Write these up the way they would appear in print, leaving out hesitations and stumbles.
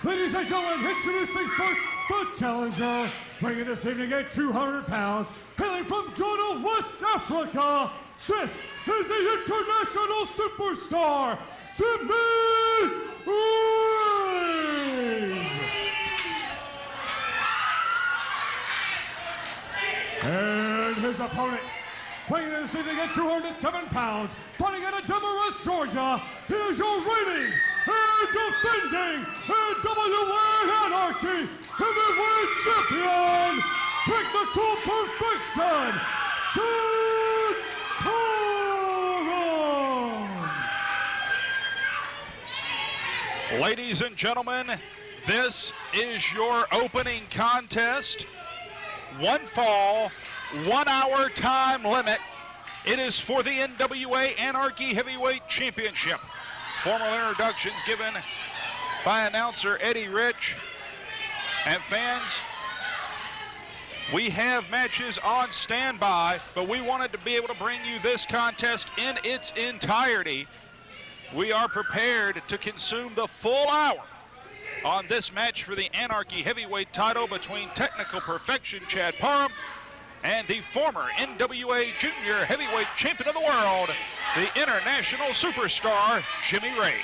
Ladies and gentlemen, introducing first the challenger, weighing this evening at 200 pounds, hailing from Ghana, West Africa. This is the international superstar, Jimmy Rave. And his opponent, weighing this evening at 207 pounds, fighting out of Demarest, Georgia, here's your reigning and defending NWA Anarchy Heavyweight Champion, Technical Perfection, Chad Parham. Ladies and gentlemen, this is your opening contest. One fall, 1 hour time limit. It is for the NWA Anarchy Heavyweight Championship. Formal introductions given by announcer Eddie Rich. And fans, we have matches on standby, but we wanted to be able to bring you this contest in its entirety. We are prepared to consume the full hour on this match for the Anarchy Heavyweight title between Technical Perfection Chad Parham and the former NWA Junior Heavyweight Champion of the world, the international superstar, Jimmy Rave.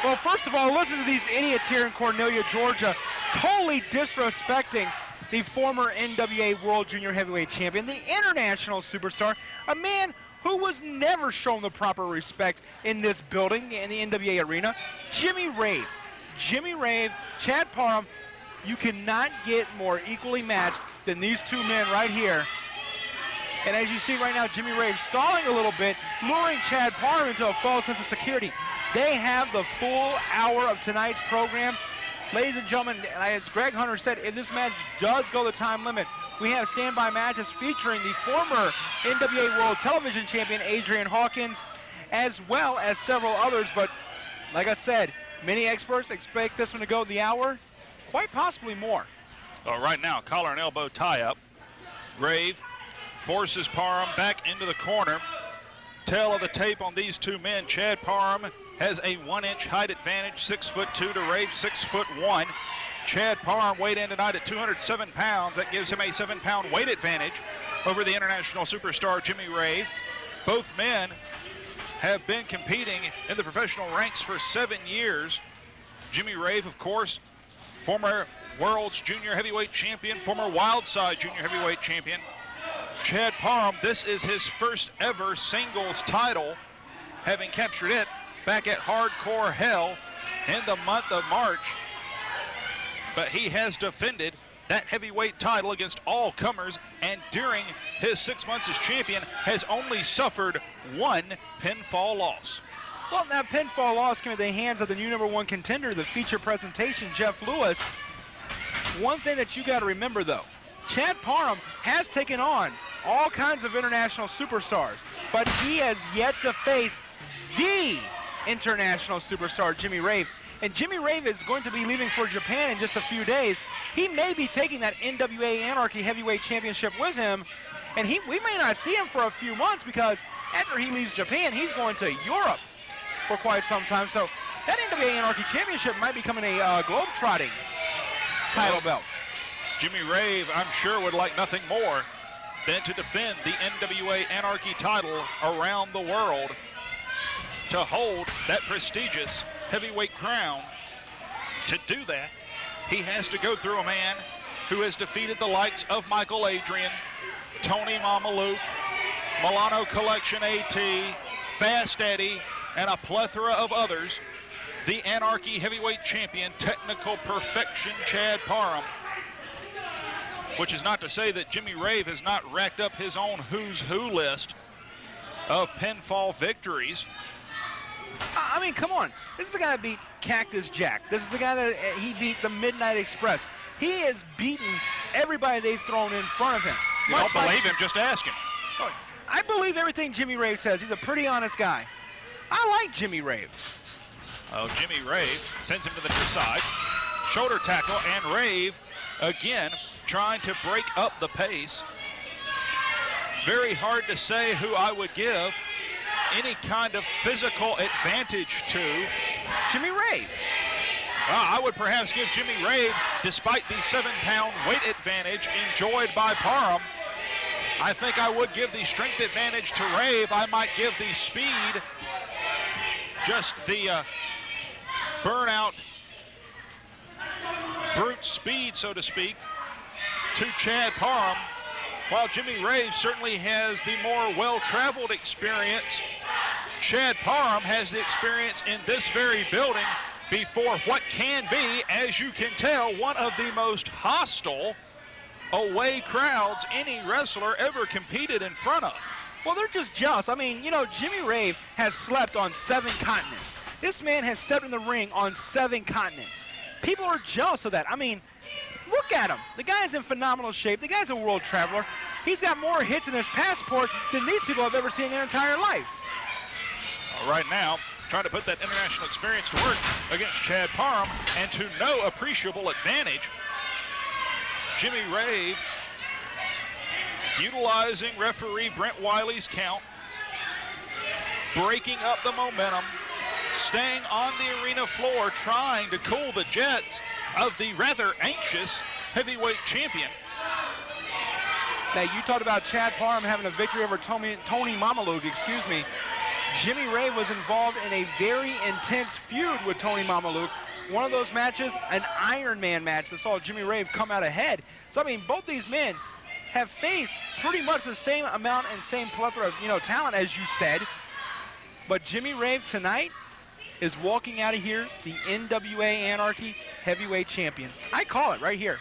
Well, first of all, listen to these idiots here in Cornelia, Georgia, totally disrespecting the former NWA World Junior Heavyweight Champion, the international superstar, a man who was never shown the proper respect in this building, in the NWA arena, Jimmy Rave. Jimmy Rave, Chad Parham, you cannot get more equally matched than these two men right here. And as you see right now, Jimmy Rave stalling a little bit, luring Chad Parham into a false sense of security. They have the full hour of tonight's program. Ladies and gentlemen, as Greg Hunter said, if this match does go the time limit, we have standby matches featuring the former NWA World Television Champion, Adrian Hawkins, as well as several others. But like I said, many experts expect this one to go the hour, quite possibly more. Well, right now, collar and elbow tie-up. Rave forces Parham back into the corner. Tail of the tape on these two men. Chad Parham has a 1-inch height advantage, 6'2" to Rave 6'1". Chad Parham weighed in tonight at 207 pounds. That gives him a 7-pound weight advantage over the international superstar Jimmy Rave. Both men have been competing in the professional ranks for 7 years. Jimmy Rave, of course, former World's Junior Heavyweight Champion, former Wildside Junior Heavyweight Champion. Chad Parham, this is his first ever singles title, having captured it back at Hardcore Hell in the month of March. But he has defended that heavyweight title against all comers, and during his 6 months as champion has only suffered one pinfall loss. Well, that pinfall loss came at the hands of the new #1 contender, the feature presentation, Jeff Lewis. One thing that you got to remember, though, Chad Parham has taken on all kinds of international superstars, but he has yet to face the international superstar, Jimmy Rave. And Jimmy Rave is going to be leaving for Japan in just a few days. He may be taking that NWA Anarchy Heavyweight Championship with him, and we may not see him for a few months, because after he leaves Japan, he's going to Europe for quite some time. So that NWA Anarchy Championship might be becoming a globe-trotting title belt. Jimmy Rave, I'm sure, would like nothing more than to defend the NWA Anarchy title around the world, to hold that prestigious heavyweight crown. To do that, he has to go through a man who has defeated the likes of Michael Adrian, Tony Mamaluke, Milano Collection AT, Fast Eddie, and a plethora of others. The Anarchy Heavyweight Champion, Technical Perfection Chad Parham. Which is not to say that Jimmy Rave has not racked up his own who's who list of pinfall victories. I mean, come on. This is the guy that beat Cactus Jack. This is the guy that he beat the Midnight Express. He has beaten everybody they've thrown in front of him. You don't believe him, just ask him. I believe everything Jimmy Rave says. He's a pretty honest guy. I like Jimmy Rave. Oh, Jimmy Rave sends him to the near side. Shoulder tackle, and Rave again trying to break up the pace. Very hard to say who I would give any kind of physical advantage to. Jimmy Rave. I would perhaps give Jimmy Rave, despite the 7-pound weight advantage enjoyed by Parham, I think I would give the strength advantage to Rave. I might give the speed, just the burnout, brute speed, so to speak, to Chad Parham, while Jimmy Rave certainly has the more well-traveled experience. Chad Parham has the experience in this very building before what can be, as you can tell, one of the most hostile away crowds any wrestler ever competed in front of. Well, they're just jealous. I mean, you know, Jimmy Rave has slept on 7 continents. This man has stepped in the ring on 7 continents. People are jealous of that. I mean, look at him. The guy's in phenomenal shape. The guy's a world traveler. He's got more hits in his passport than these people have ever seen in their entire life. Right now, trying to put that international experience to work against Chad Parham, and to no appreciable advantage. Jimmy Rave utilizing referee Brent Wiley's count, breaking up the momentum, staying on the arena floor, trying to cool the jets of the rather anxious heavyweight champion. Now, you talked about Chad Parham having a victory over Tony Mamaluke, excuse me. Jimmy Rave was involved in a very intense feud with Tony Mamaluke. One of those matches, an Iron Man match that saw Jimmy Rave come out ahead. So, I mean, both these men have faced pretty much the same amount and same plethora of, you know, talent, as you said. But Jimmy Rave tonight is walking out of here the NWA Anarchy heavyweight champion. I call it right here.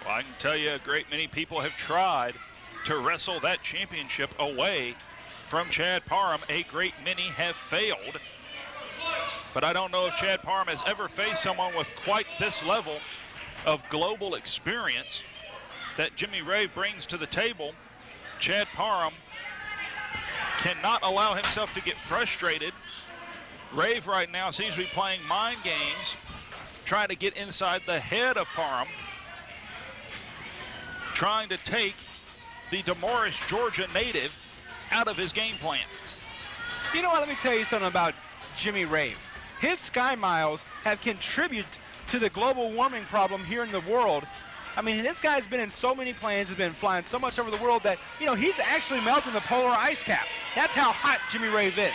Well, I can tell you a great many people have tried to wrestle that championship away from Chad Parham. A great many have failed. But I don't know if Chad Parham has ever faced someone with quite this level of global experience that Jimmy Rave brings to the table. Chad Parham cannot allow himself to get frustrated. Rave right now seems to be playing mind games, trying to get inside the head of Parham, trying to take the Demorris, Georgia native out of his game plan. You know what, let me tell you something about Jimmy Rave. His Sky Miles have contributed to the global warming problem here in the world. I mean, this guy's been in so many planes, has been flying so much over the world that, you know, he's actually melting the polar ice cap. That's how hot Jimmy Rave is.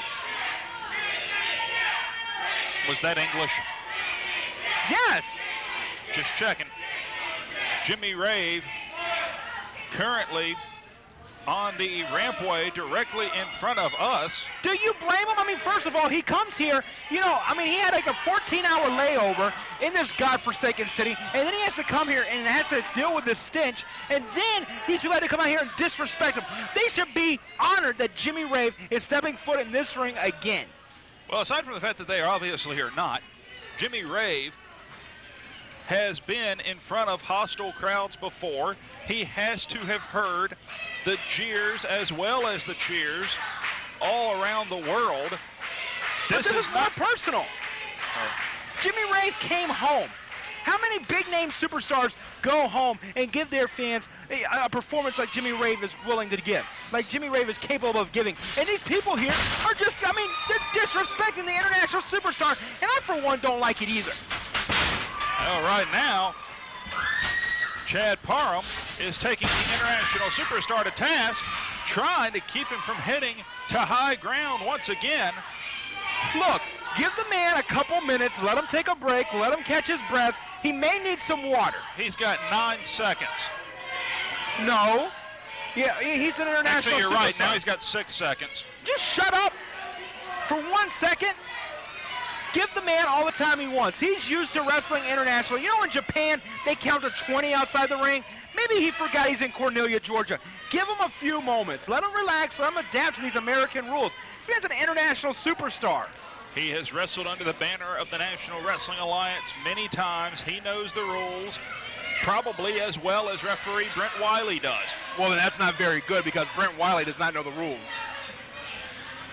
Was that English? Yes. Just checking. Jimmy Rave currently on the rampway directly in front of us. Do you blame him? I mean, first of all, he comes here, you know, I mean, he had like a 14-hour layover in this godforsaken city, and then he has to come here and has to deal with this stench, and then these people had to come out here and disrespect him. They should be honored that Jimmy Rave is stepping foot in this ring again. Well, aside from the fact that they obviously are not, Jimmy Rave has been in front of hostile crowds before. He has to have heard the jeers as well as the cheers all around the world. This is not personal. Jimmy Rave came home. How many big-name superstars go home and give their fans a performance like Jimmy Rave is willing to give, like Jimmy Rave is capable of giving? And these people here are just, I mean, they're disrespecting the international superstar, and I, for one, don't like it either. Well, right now, Chad Parham is taking the international superstar to task, trying to keep him from heading to high ground once again. Look, give the man a couple minutes, let him take a break, let him catch his breath. He may need some water. He's got 9 seconds. No. Yeah, he's an international Actually, you're superstar. right. Now he's got 6 seconds. Just shut up for 1 second. Give the man all the time he wants. He's used to wrestling internationally. You know, in Japan, they count to 20 outside the ring. Maybe he forgot he's in Cornelia, Georgia. Give him a few moments. Let him relax. Let him adapt to these American rules. This man's an international superstar. He has wrestled under the banner of the National Wrestling Alliance many times. He knows the rules, probably as well as referee Brent Wiley does. Well, then that's not very good, because Brent Wiley does not know the rules.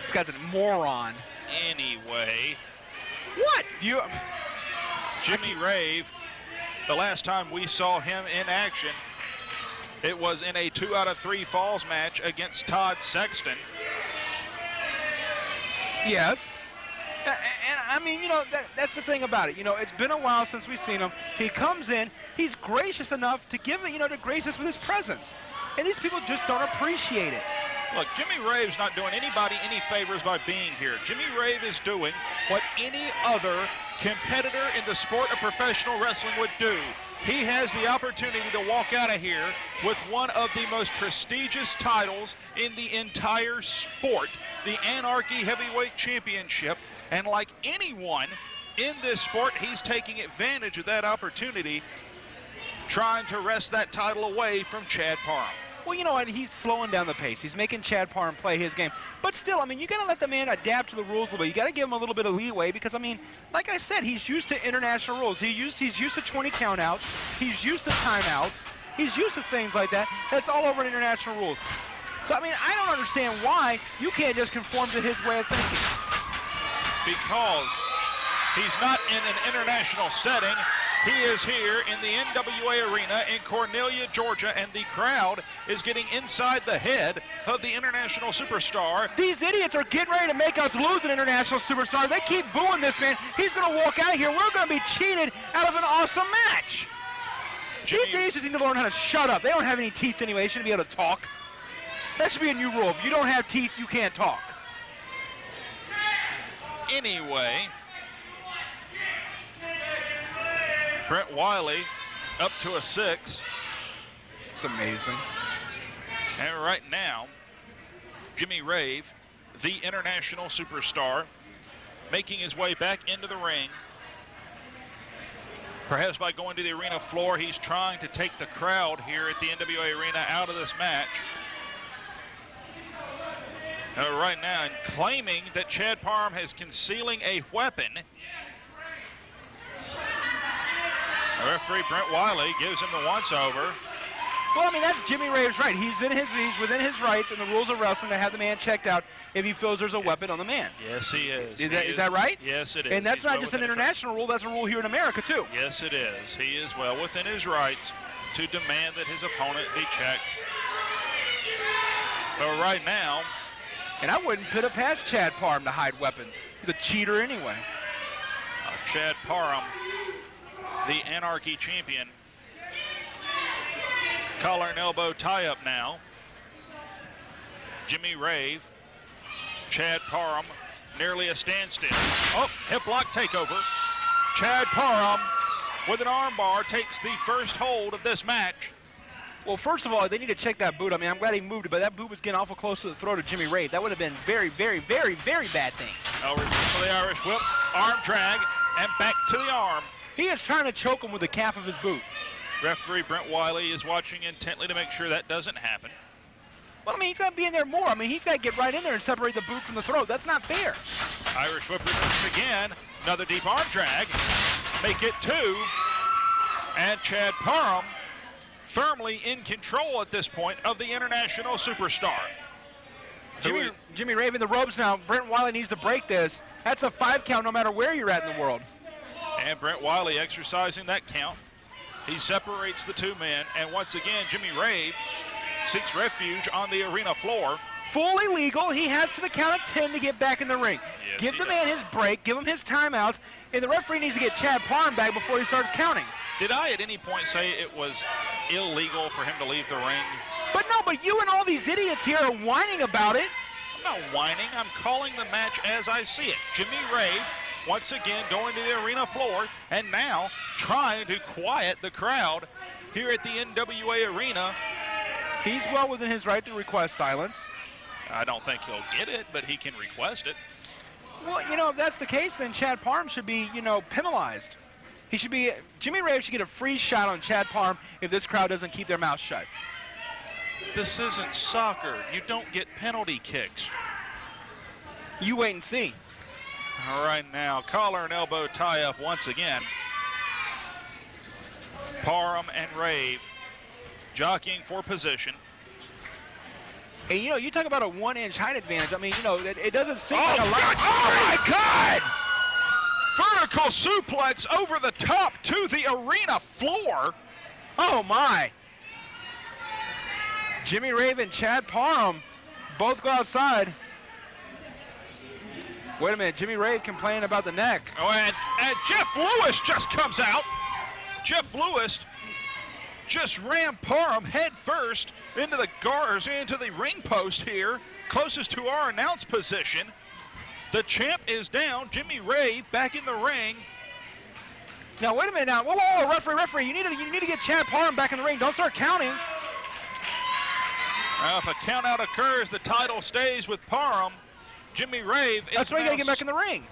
This guy's a moron. Anyway. What? Jimmy Rave, the last time we saw him in action, it was in a 2 out of 3 falls match against Todd Sexton. Yes. And I mean, you know, that's the thing about it. You know, it's been a while since we've seen him. He comes in, he's gracious enough to give it, you know, to grace us with his presence. And these people just don't appreciate it. Look, Jimmy Rave's not doing anybody any favors by being here. Jimmy Rave is doing what any other competitor in the sport of professional wrestling would do. He has the opportunity to walk out of here with one of the most prestigious titles in the entire sport, the Anarchy Heavyweight Championship. And like anyone in this sport, he's taking advantage of that opportunity, trying to wrest that title away from Chad Parham. Well, you know what? He's slowing down the pace. He's making Chad Parham play his game. But still, I mean, you got to let the man adapt to the rules a little bit. You got to give him a little bit of leeway because, I mean, like I said, he's used to international rules. He's used to 20 countouts. He's used to timeouts. He's used to things like that. That's all over international rules. So, I mean, I don't understand why you can't just conform to his way of thinking. Because he's not in an international setting. He is here in the NWA Arena in Cornelia, Georgia, and the crowd is getting inside the head of the international superstar. These idiots are getting ready to make us lose an international superstar. They keep booing this man. He's going to walk out of here. We're going to be cheated out of an awesome match. These idiots just need to learn how to shut up. They don't have any teeth anyway. They shouldn't be able to talk. That should be a new rule. If you don't have teeth, you can't talk. Anyway, Brent Wiley up to a 6. It's amazing. And right now, Jimmy Rave, the international superstar, making his way back into the ring. Perhaps by going to the arena floor, he's trying to take the crowd here at the NWA Arena out of this match. Right now, and claiming that Chad Parham is concealing a weapon. Referee Brent Wiley gives him the once-over. Well, I mean, that's Jimmy Rave's right. He's within his rights and the rules of wrestling to have the man checked out if he feels there's a weapon on the man. Yes, he is. Is that right? Yes, it is. And that's not just an international rule, that's a rule here in America, too. Yes, it is. He is well within his rights to demand that his opponent be checked. So right now, and I wouldn't put it past Chad Parham to hide weapons. He's a cheater anyway. Chad Parham, the Anarchy champion. Collar and elbow tie-up now. Jimmy Rave, Chad Parham, nearly a standstill. Oh, hip lock takeover. Chad Parham with an armbar takes the first hold of this match. Well, first of all, they need to check that boot. I mean, I'm glad he moved it, but that boot was getting awful close to the throat of Jimmy Rave. That would have been very, very, very, very bad thing. For the Irish whip, arm drag, and back to the arm. He is trying to choke him with the calf of his boot. Referee Brent Wiley is watching intently to make sure that doesn't happen. Well, I mean, he's got to be in there more. I mean, he's got to get right in there and separate the boot from the throat. That's not fair. Irish whip reverse again. Another deep arm drag. Make it 2. And Chad Parham firmly in control at this point of the international superstar. Jimmy Rave in the ropes now. Brent Wiley needs to break this. That's a 5 count no matter where you're at in the world. And Brent Wiley exercising that count. He separates the two men. And once again, Jimmy Rave seeks refuge on the arena floor. Fully legal. He has to the count of 10 to get back in the ring. Yes, give the man his break. Give him his timeouts. And the referee needs to get Chad Parham back before he starts counting. Did I at any point say it was illegal for him to leave the ring? But you and all these idiots here are whining about it. I'm not whining. I'm calling the match as I see it. Jimmy Rave once again going to the arena floor and now trying to quiet the crowd here at the NWA Arena. He's well within his right to request silence. I don't think he'll get it, but he can request it. Well, if that's the case, then Chad Parham should be, penalized. Jimmy Rave should get a free shot on Chad Parham if this crowd doesn't keep their mouth shut. This isn't soccer. You don't get penalty kicks. You wait and see. All right, now, collar and elbow tie-up once again. Parham and Rave jockeying for position. And, you talk about a 1-inch height advantage. I mean, it doesn't seem like a lot. Oh, my God! Vertical suplex over the top to the arena floor. Oh, my. Jimmy Rave and Chad Parham both go outside. Wait a minute, Jimmy Rave complaining about the neck. Oh, and Jeff Lewis just comes out. Jeff Lewis just rammed Parham head first into the ring post here, closest to our announce position. The champ is down. Jimmy Rave back in the ring. Now wait a minute now. Whoa, referee, you need to get Chad Parham back in the ring. Don't start counting. If a count out occurs, the title stays with Parham. Jimmy Rave is That's why you gotta get back in the ring.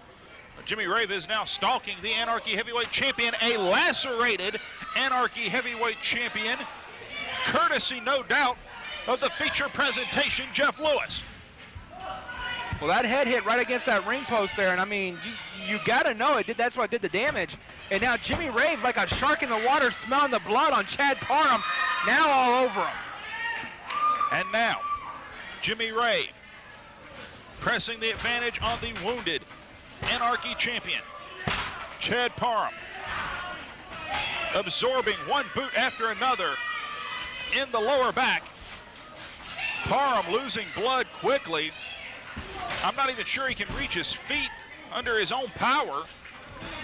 Jimmy Rave is now stalking the Anarchy Heavyweight Champion, a lacerated Anarchy Heavyweight Champion, courtesy, no doubt, of the feature presentation, Jeff Lewis. Well, that head hit right against that ring post there, and I mean, you gotta know it did. That's what did the damage. And now Jimmy Rave, like a shark in the water, smelling the blood on Chad Parham, now all over him. And now, Jimmy Rave pressing the advantage on the wounded Anarchy champion, Chad Parham, absorbing one boot after another in the lower back. Parham losing blood quickly. I'm not even sure he can reach his feet under his own power.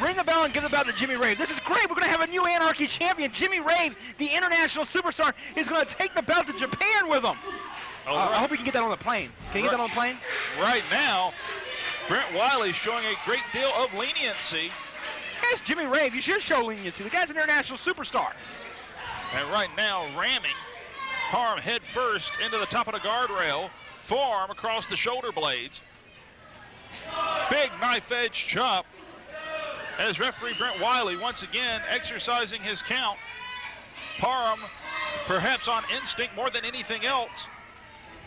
Ring the bell and give the bell to Jimmy Rave. This is great. We're going to have a new Anarchy champion. Jimmy Rave, the international superstar, is going to take the belt to Japan with him. I hope we can get that on the plane. Can you get that on the plane? Right now, Brent Wiley showing a great deal of leniency. Yes, Jimmy Rave, you should show leniency. The guy's an international superstar. And right now, ramming Parham head first into the top of the guardrail, forearm across the shoulder blades. Big knife edge chop as referee Brent Wiley once again exercising his count. Parham, perhaps on instinct more than anything else,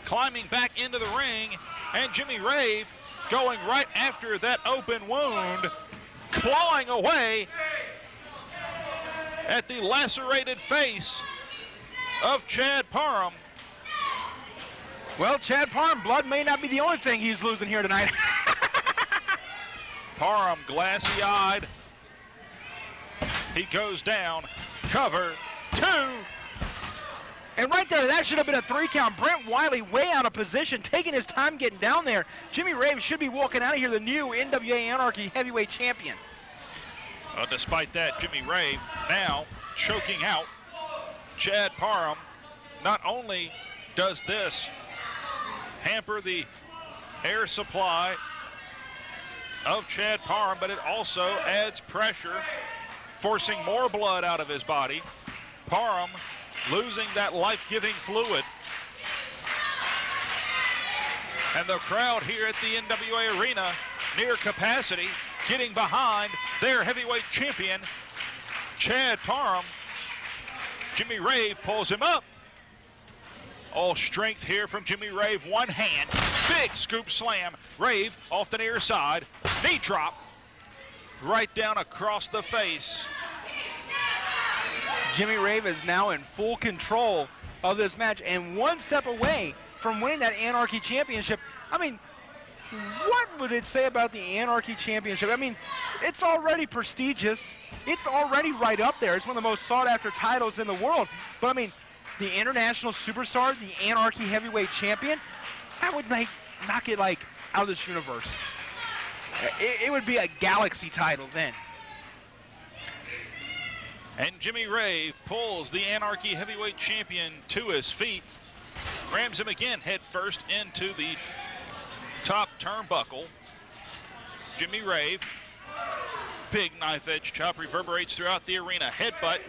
climbing back into the ring, and Jimmy Rave going right after that open wound, clawing away at the lacerated face of Chad Parham. Well, Chad Parham, blood may not be the only thing he's losing here tonight. Parham glassy-eyed. He goes down. Cover 2. And right there, that should have been a 3 count. Brent Wiley way out of position, taking his time getting down there. Jimmy Rave should be walking out of here the new NWA Anarchy Heavyweight Champion. Despite that, Jimmy Rave now choking out Chad Parham. Not only does this hamper the air supply of Chad Parham, but it also adds pressure, forcing more blood out of his body. Parham losing that life-giving fluid. And the crowd here at the NWA Arena, near capacity, getting behind their heavyweight champion, Chad Parham. Jimmy Rave pulls him up. All strength here from Jimmy Rave, one hand, big scoop slam. Rave off the near side, knee drop, right down across the face. Jimmy Rave is now in full control of this match and one step away from winning that Anarchy Championship. I mean, what would it say about the Anarchy Championship? I mean, it's already prestigious. It's already right up there. It's one of the most sought-after titles in the world. But, I mean, the international superstar, the Anarchy Heavyweight Champion, that would knock it, like, out of this universe. It would be a galaxy title then. And Jimmy Rave pulls the Anarchy Heavyweight Champion to his feet, rams him again head first into the top turnbuckle. Jimmy Rave, big knife edge chop, reverberates throughout the arena. Headbutt,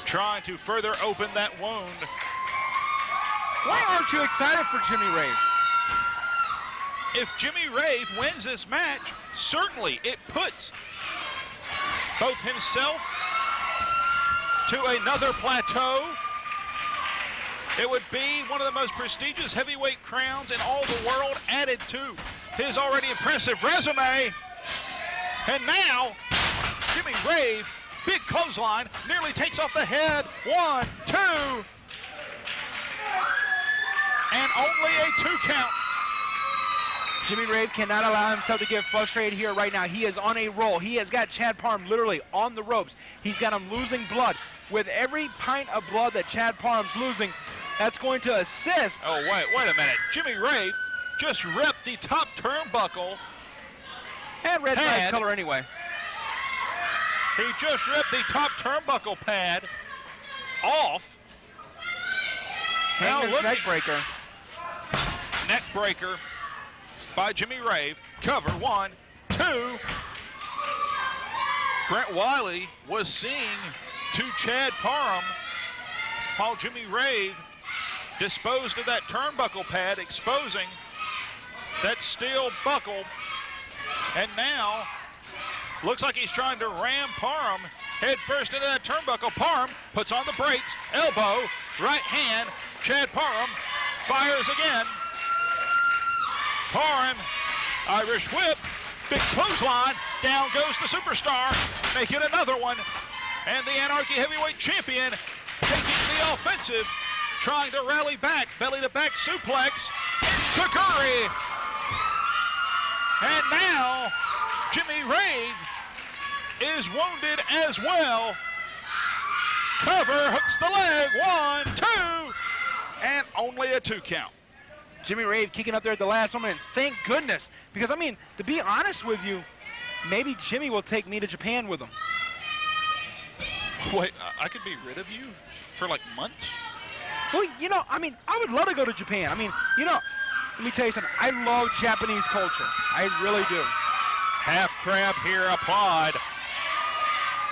trying to further open that wound. Why aren't you excited for Jimmy Rave? If Jimmy Rave wins this match, certainly it puts both himself to another plateau. It would be one of the most prestigious heavyweight crowns in all the world, added to his already impressive resume. And now, Jimmy Rave, big clothesline, nearly takes off the head. 1, 2. And only a 2 count. Jimmy Rave cannot allow himself to get frustrated here right now. He is on a roll. He has got Chad Parham literally on the ropes. He's got him losing blood. With every pint of blood that Chad Parham's losing, that's going to assist. Oh, wait a minute. Jimmy Rave just ripped ripped the top turnbuckle. And red's nice pad. color anyway. He just ripped the top turnbuckle pad off. Now Hangman's look, neck breaker. neck breaker by Jimmy Rave. Cover, 1, 2. Brent Wiley was seeing to Chad Parham while Jimmy Rave disposed of that turnbuckle pad, exposing that steel buckle. And now looks like he's trying to ram Parham head first into that turnbuckle. Parham puts on the brakes, elbow, right hand. Chad Parham fires again. Parham, Irish whip, big clothesline. Down goes the superstar, making another one. And the Anarchy Heavyweight Champion taking the offensive, trying to rally back, belly to back suplex. Sakuri. And now Jimmy Rave is wounded as well. Cover, hooks the leg, 1, 2, and only a 2 count. Jimmy Rave kicking up there at the last moment. Thank goodness. Because, I mean, to be honest with you, maybe Jimmy will take me to Japan with him. Wait, I could be rid of you for like months? Well, you know, I mean, I would love to go to Japan. I mean, you know, let me tell you something. I love Japanese culture. I really do. Half crab here applied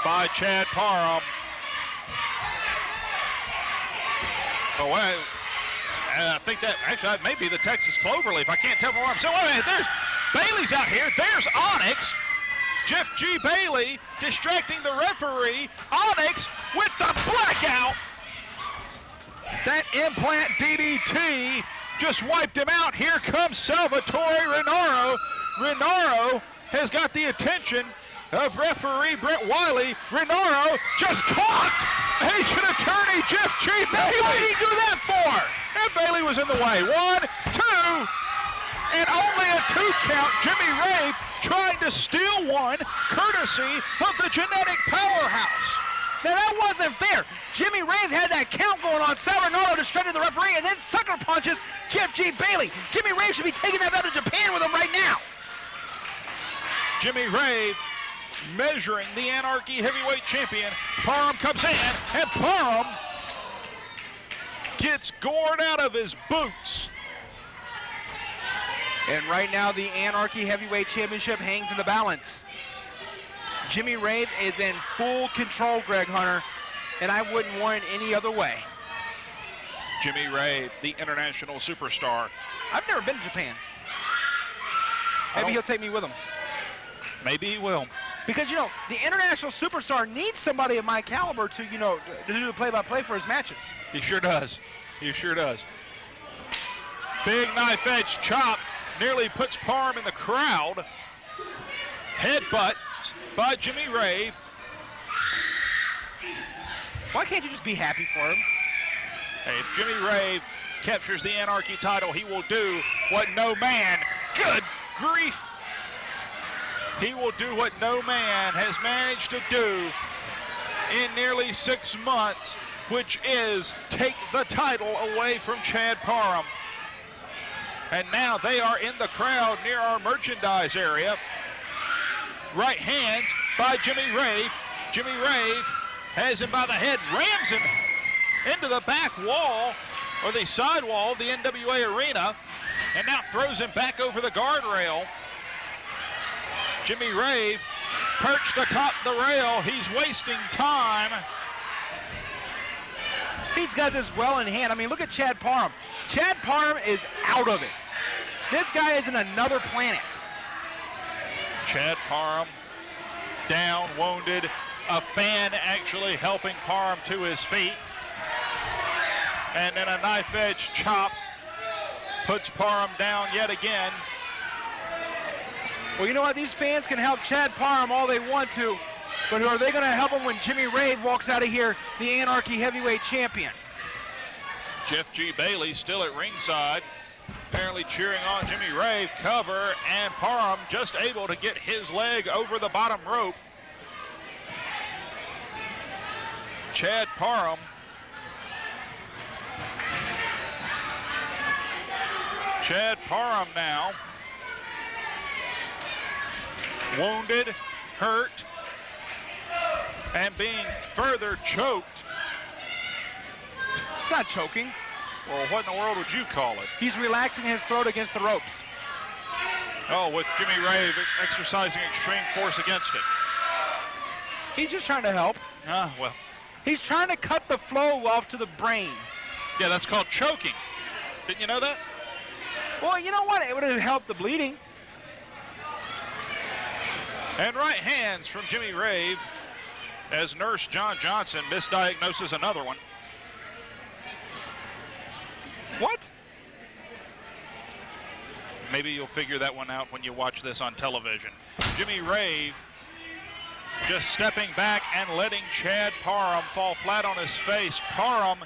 by Chad Parham. Oh, wait. I think that actually that may be the Texas Cloverleaf. I can't tell from where I'm saying. Wait a minute, there's Bailey's out here. There's Onyx. Jeff G. Bailey distracting the referee. Onyx with the blackout. That implant DDT just wiped him out. Here comes Salvatore Renaro. Renaro has got the attention of referee Brent Wiley. Renaro just caught agent attorney Jeff G. Bailey. What did he do that for? And Bailey was in the way. 1, 2, and only a 2 count. Jimmy Rave trying to steal one, courtesy of the genetic powerhouse. Now, that wasn't fair. Jimmy Rave had that count going on. Renaro distracted the referee and then sucker punches Jeff G. Bailey. Jimmy Rave should be taking that back to Japan with him right now. Jimmy Rave measuring the Anarchy Heavyweight Champion. Parham comes in, and Parham gets gored out of his boots. And right now, the Anarchy Heavyweight Championship hangs in the balance. Jimmy Rave is in full control, Greg Hunter, and I wouldn't want it any other way. Jimmy Rave, the international superstar. I've never been to Japan. Maybe he'll take me with him. Maybe he will. Because, you know, the international superstar needs somebody of my caliber to, you know, to do the play-by-play for his matches. He sure does. He sure does. Big knife edge chop nearly puts Parham in the crowd. Headbutt by Jimmy Rave. Why can't you just be happy for him? Hey, if Jimmy Rave captures the Anarchy title, he will do what no man, good grief, he will do what no man has managed to do in nearly 6 months, which is take the title away from Chad Parham. And now they are in the crowd near our merchandise area. Right hands by Jimmy Rave. Jimmy Rave has him by the head, rams him into the back wall, or the side wall of the NWA arena, and now throws him back over the guardrail. Jimmy Rave perched atop the rail. He's wasting time. He's got this well in hand. I mean, look at Chad Parham. Chad Parham is out of it. This guy is in another planet. Chad Parham down, wounded. A fan actually helping Parham to his feet. And then a knife edge chop puts Parham down yet again. Well, you know what? These fans can help Chad Parham all they want to, but are they going to help him when Jimmy Rave walks out of here, the Anarchy Heavyweight Champion? Jeff G. Bailey still at ringside, apparently cheering on Jimmy Rave. Cover, and Parham just able to get his leg over the bottom rope. Chad Parham now wounded, hurt, and being further choked. It's not choking. Well, what in the world would you call it? He's relaxing his throat against the ropes. Oh, with Jimmy Rave exercising extreme force against it. He's just trying to help. Well. He's trying to cut the flow off to the brain. Yeah, that's called choking. Didn't you know that? Well, you know what? It would have helped the bleeding. And right hands from Jimmy Rave as nurse John Johnson misdiagnoses another one. What? Maybe you'll figure that one out when you watch this on television. Jimmy Rave just stepping back and letting Chad Parham fall flat on his face. Parham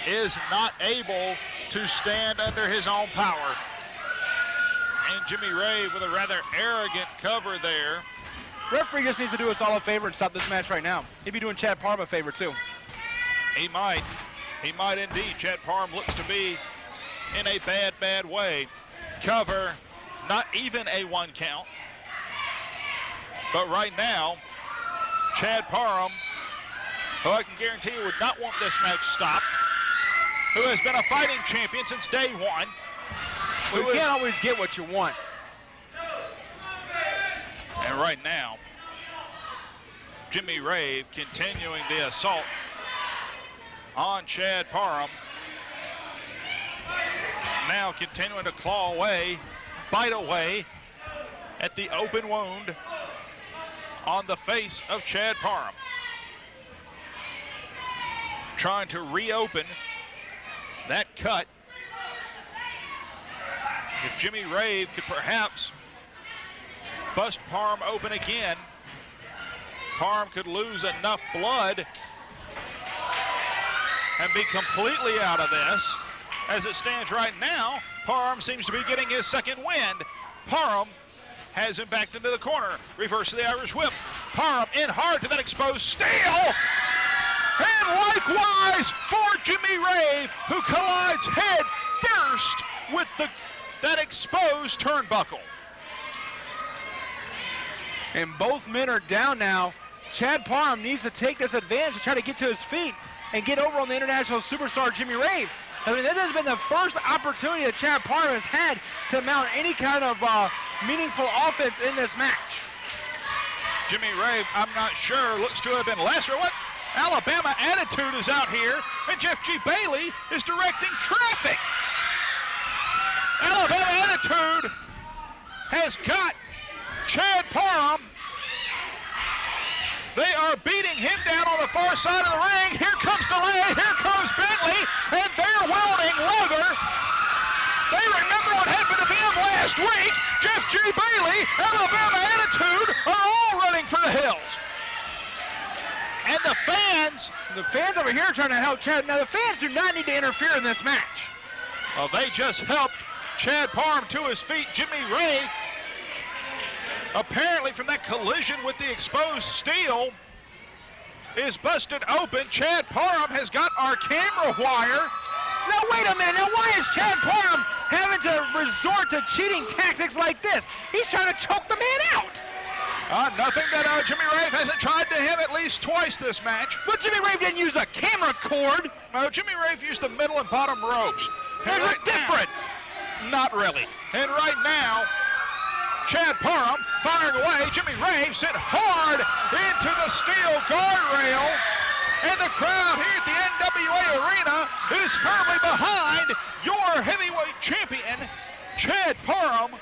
is not able to stand under his own power. And Jimmy Rave with a rather arrogant cover there. Referee just needs to do us all a favor and stop this match right now. He'd be doing Chad Parham a favor too. He might. He might indeed. Chad Parham looks to be in a bad, bad way. Cover, not even a 1 count. But right now, Chad Parham, who I can guarantee you would not want this match stopped, who has been a fighting champion since day one. Well, you can't always get what you want. And right now, Jimmy Rave continuing the assault on Chad Parham. Now continuing to claw away, bite away at the open wound on the face of Chad Parham. Trying to reopen that cut. If Jimmy Rave could perhaps bust Parham open again, Parham could lose enough blood and be completely out of this. As it stands right now, Parham seems to be getting his second wind. Parham has him backed into the corner. Reverse of the Irish whip. Parham in hard to that exposed steel. And likewise for Jimmy Rave, who collides head first with that exposed turnbuckle. And both men are down now. Chad Parham needs to take this advantage to try to get to his feet and get over on the international superstar Jimmy Rave. I mean, this has been the first opportunity that Chad Parham has had to mount any kind of meaningful offense in this match. Jimmy Rave, I'm not sure, looks to have been lesser. What Alabama attitude is out here, and Jeff G. Bailey is directing traffic. Alabama attitude has got Chad Parham. They are beating him down on the far side of the ring. Here comes DeLay, here comes Bentley, and they're welding leather. They remember what happened to them last week. Jeff G. Bailey, Alabama attitude are all running for the hills. And the fans over here trying to help Chad. Now the fans do not need to interfere in this match. Well, they just helped Chad Parham to his feet. Jimmy Rave, apparently from that collision with the exposed steel, is busted open. Chad Parham has got our camera wire. Now wait a minute, now why is Chad Parham having to resort to cheating tactics like this? He's trying to choke the man out. Nothing that Jimmy Rave hasn't tried to him at least twice this match. But Jimmy Rave didn't use a camera cord. No, Jimmy Rave used the middle and bottom ropes. There's a difference. Not really. And right now, Chad Parham firing away. Jimmy Rave sent hard into the steel guardrail. And the crowd here at the NWA Arena is firmly behind your heavyweight champion, Chad Parham.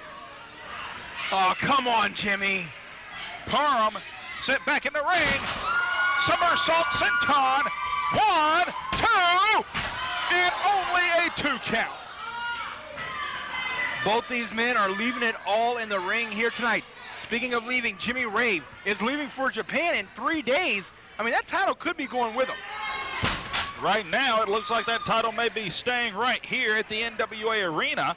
Oh, come on, Jimmy. Parham sent back in the ring. Somersault senton. 1, 2, and only a 2 count. Both these men are leaving it all in the ring here tonight. Speaking of leaving, Jimmy Rave is leaving for Japan in 3 days. I mean, that title could be going with him. Right now, it looks like that title may be staying right here at the NWA Arena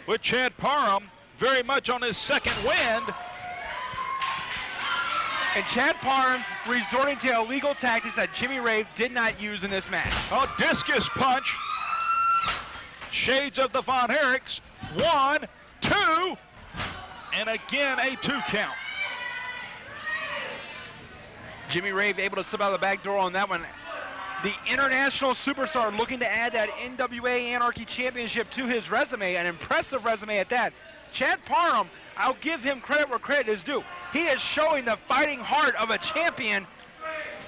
with Chad Parham very much on his second wind. And Chad Parham resorting to illegal tactics that Jimmy Rave did not use in this match. A discus punch. Shades of the Von Erichs. 1, 2, and again a 2 count. Jimmy Rave able to slip out of the back door on that one. The international superstar looking to add that NWA Anarchy Championship to his resume, an impressive resume at that. Chad Parham, I'll give him credit where credit is due. He is showing the fighting heart of a champion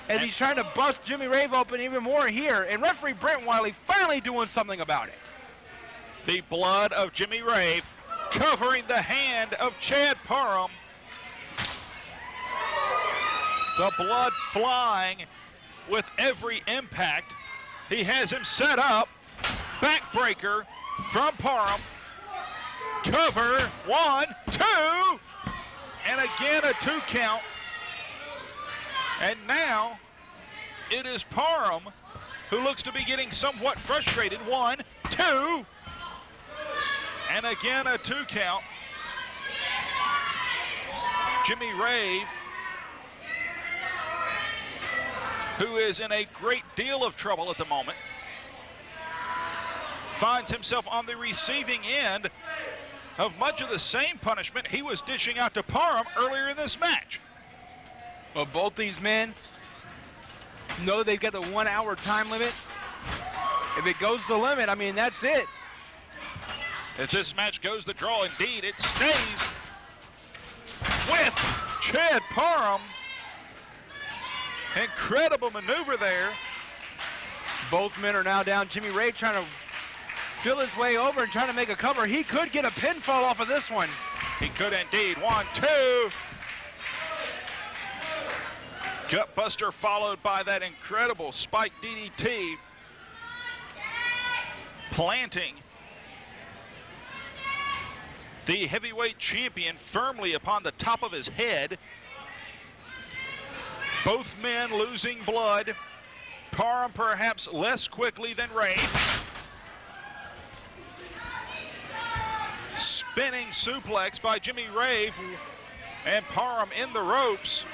as he's trying to bust Jimmy Rave open even more here. And referee Brent Wiley finally doing something about it. The blood of Jimmy Rave covering the hand of Chad Parham. The blood flying with every impact. He has him set up. Backbreaker from Parham. Cover, 1, 2, and again a 2 count. And now it is Parham who looks to be getting somewhat frustrated. 1, 2, and again a 2 count. Jimmy Rave, who is in a great deal of trouble at the moment, finds himself on the receiving end of much of the same punishment he was dishing out to Parham earlier in this match. Well, both these men know they've got the 1 hour time limit. If it goes the limit, I mean, that's it. If this match goes the draw, indeed, it stays with Chad Parham. Incredible maneuver there. Both men are now down. Jimmy Rave trying to feel his way over and trying to make a cover. He could get a pinfall off of this one. He could indeed. 1, 2. Gutbuster followed by that incredible spike DDT. Planting the heavyweight champion firmly upon the top of his head. Both men losing blood. Parham perhaps less quickly than Rave. Spinning suplex by Jimmy Rave, and Parham in the ropes.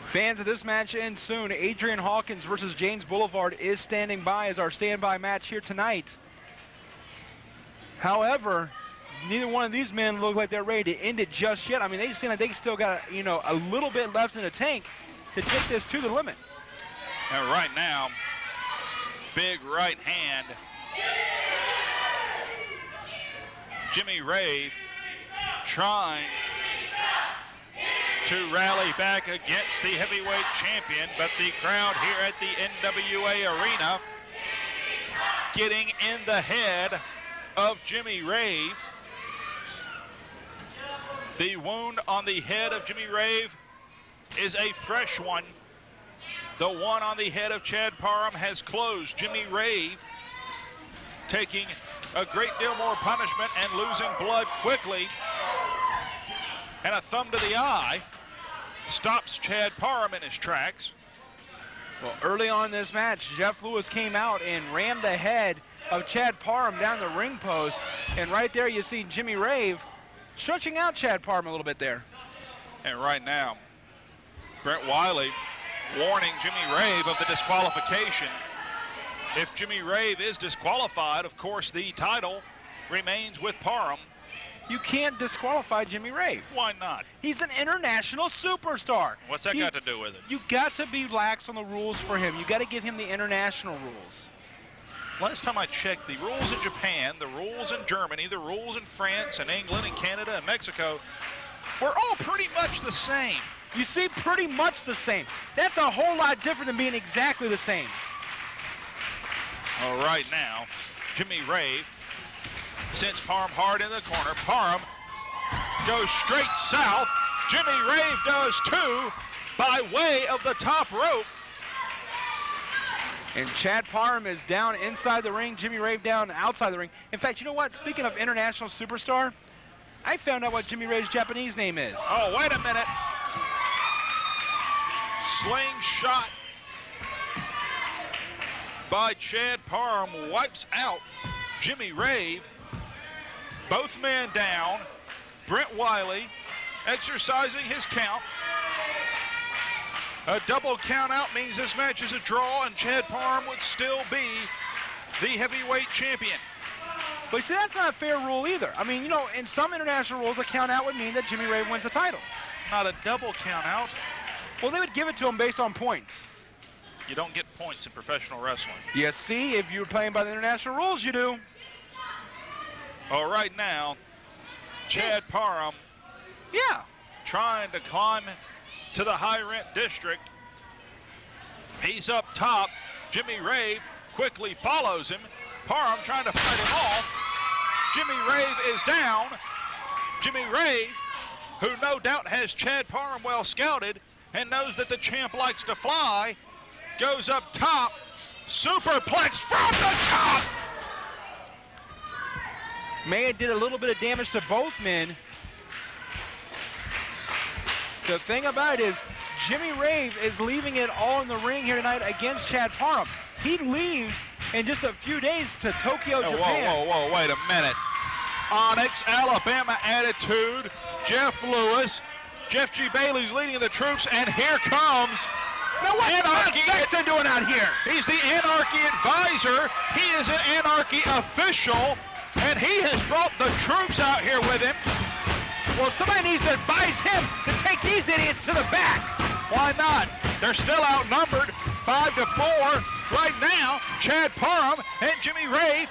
Fans of this match ends soon. Adrian Hawkins versus James Boulevard is standing by as our standby match here tonight. However, neither one of these men look like they're ready to end it just yet. I mean, they seem like they still got, a little bit left in the tank to take this to the limit. And right now, big right hand. Jimmy Rave trying to rally back against the heavyweight champion, but the crowd here at the NWA Arena getting in the head of Jimmy Rave. The wound on the head of Jimmy Rave is a fresh one. The one on the head of Chad Parham has closed. Jimmy Rave taking a great deal more punishment and losing blood quickly. And a thumb to the eye stops Chad Parham in his tracks. Well, early on in this match, Jeff Lewis came out and rammed the head of Chad Parham down the ring post. And right there you see Jimmy Rave stretching out Chad Parham a little bit there. And right now, Brent Wiley warning Jimmy Rave of the disqualification. If Jimmy Rave is disqualified, of course, the title remains with Parham. You can't disqualify Jimmy Rave. Why not? He's an international superstar. What's that got to do with it? You got to be lax on the rules for him. You got to give him the international rules. Last time I checked, the rules in Japan, the rules in Germany, the rules in France and England and Canada and Mexico were all pretty much the same. You see, pretty much the same. That's a whole lot different than being exactly the same. All right, now, Jimmy Rave sends Parham hard in the corner. Parham goes straight south. Jimmy Rave does too by way of the top rope. And Chad Parham is down inside the ring. Jimmy Rave down outside the ring. In fact, you know what? Speaking of international superstar, I found out what Jimmy Rave's Japanese name is. Oh, wait a minute. Slingshot by Chad Parham wipes out Jimmy Rave. Both men down. Brent Wiley exercising his count. A double count out means this match is a draw and Chad Parham would still be the heavyweight champion. But see, that's not a fair rule either. I mean, in some international rules, a count out would mean that Jimmy Rave wins the title. not a double count out. Well, they would give it to him based on points. You don't get points in professional wrestling. Yes, see, if you're playing by the international rules, you do. All right now, Chad Parham trying to climb to the high rent district. He's up top. Jimmy Rave quickly follows him. Parham trying to fight him off. Jimmy Rave is down. Jimmy Rave, who no doubt has Chad Parham well scouted and knows that the champ likes to fly, goes up top. Superplex from the top. May did a little bit of damage to both men. The thing about it is, Jimmy Rave is leaving it all in the ring here tonight against Chad Parham. He leaves in just a few days to Tokyo, Japan. Whoa, wait a minute. Onyx, Alabama attitude, Jeff Lewis, Jeff G. Bailey's leading the troops, and here comes What's Sexton doing out here? He's the Anarchy advisor. He is an Anarchy official, and he has brought the troops out here with him. Well, somebody needs to advise him to take these idiots to the back. Why not? They're still outnumbered 5-4. Right now, Chad Parham and Jimmy Rave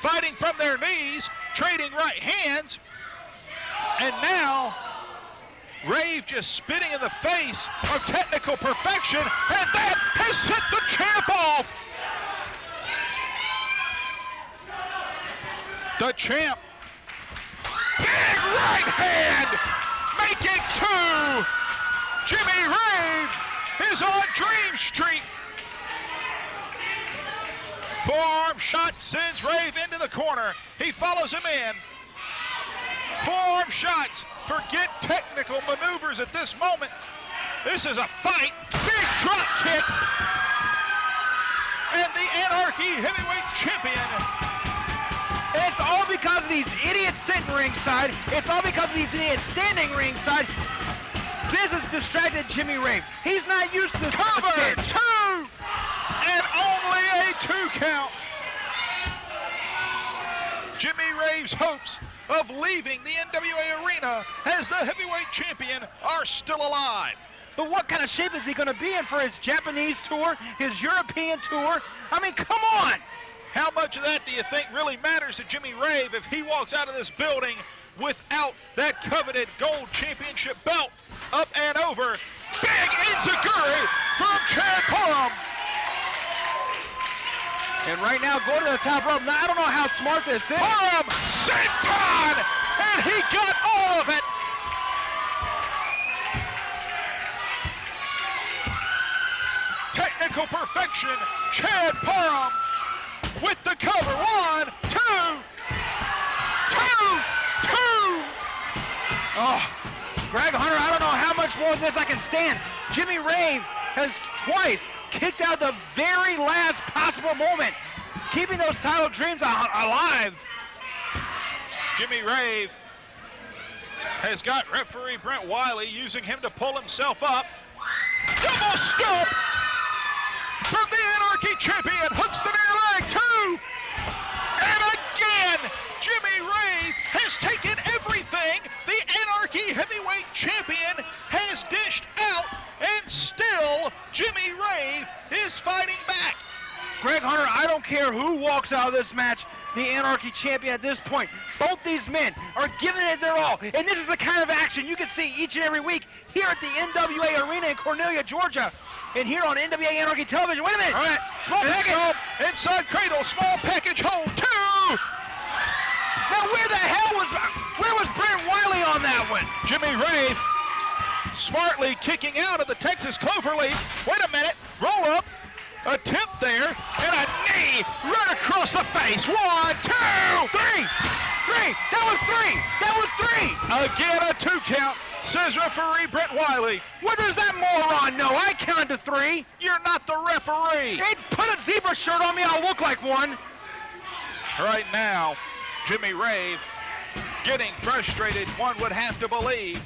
fighting from their knees, trading right hands. And now, Rave just spitting in the face of technical perfection, and that has sent the champ off. The champ, big right hand, making two. Jimmy Rave is on Dream Street. Forearm shot sends Rave into the corner. He follows him in. Forearm shots. Forget technical maneuvers at this moment. This is a fight. Big drop kick. And the Anarchy heavyweight champion. It's all because of these idiots sitting ringside. It's all because of these idiots standing ringside. This has distracted Jimmy Rave. He's not used to this. Cover, two, and only a 2 count. Jimmy Rave's hopes of leaving the NWA arena as the heavyweight champion are still alive. But what kind of shape is he going to be in for his Japanese tour, his European tour? I mean, come on! How much of that do you think really matters to Jimmy Rave if he walks out of this building without that coveted gold championship belt up and over? Big enziguri from Chad Parham. And right now, go to the top rope. Now, I don't know how smart this is. Parham senton, and he got all of it. Technical perfection. Chad Parham with the cover. 1, 2, 2, 2. Oh, Greg Hunter, I don't know how much more of this I can stand. Jimmy Rave has twice kicked out the very last possible moment, keeping those title dreams alive. Jimmy Rave has got referee Brent Wiley using him to pull himself up. Double stomp from the Anarchy champion. Hooks the near leg, 2. And again, Jimmy Rave has taken everything the Anarchy heavyweight champion has dished out, and still Jimmy Rave is fighting back. Greg Hunter, I don't care who walks out of this match, the Anarchy champion at this point. Both these men are giving it their all, and this is the kind of action you can see each and every week here at the NWA Arena in Cornelia, Georgia, and here on NWA Anarchy Television. Wait a minute. All right. Small package. Inside cradle, small package hold, 2. Now where was Brent Wiley on that one? Jimmy Rave smartly kicking out of the Texas Cloverleaf. Wait a minute, roll up, attempt there, and a knee right across the face. 1, 2, 3. 3. That was 3. Again, a 2 count, says referee Brent Wiley. What does that moron know? I counted to 3. You're not the referee. Hey, put a zebra shirt on me, I'll look like one. Right now, Jimmy Rave getting frustrated, one would have to believe,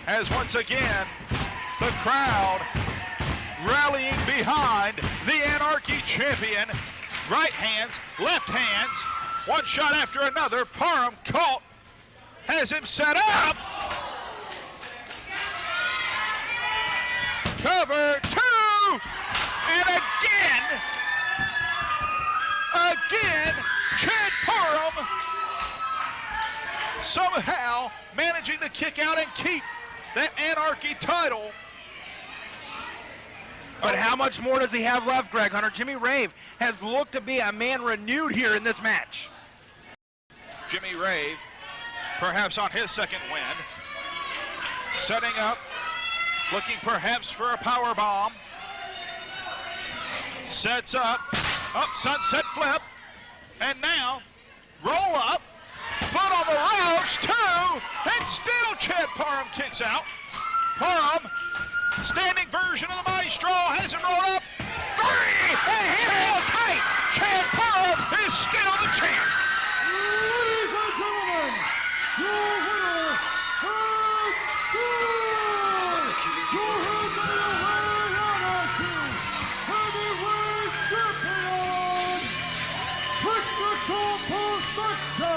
as once again, the crowd rallying behind the Anarchy champion. Right hands, left hands, one shot after another. Parham caught, has him set up. again. Chad Parham somehow managing to kick out and keep that Anarchy title. But how much more does he have left, Greg Hunter? Jimmy Rave has looked to be a man renewed here in this match. Jimmy Rave, perhaps on his second win, setting up, looking perhaps for a power bomb. Sets up, sunset flip, and now roll up, foot on the ropes, 2, and still Chad Parham kicks out. Parham, standing version of the Maestro, has him rolled up, 3, and held tight. Chad Parham is still the champ. Ladies and gentlemen, your winner and still your NWA Anarchy heavyweight champion, technical perfection.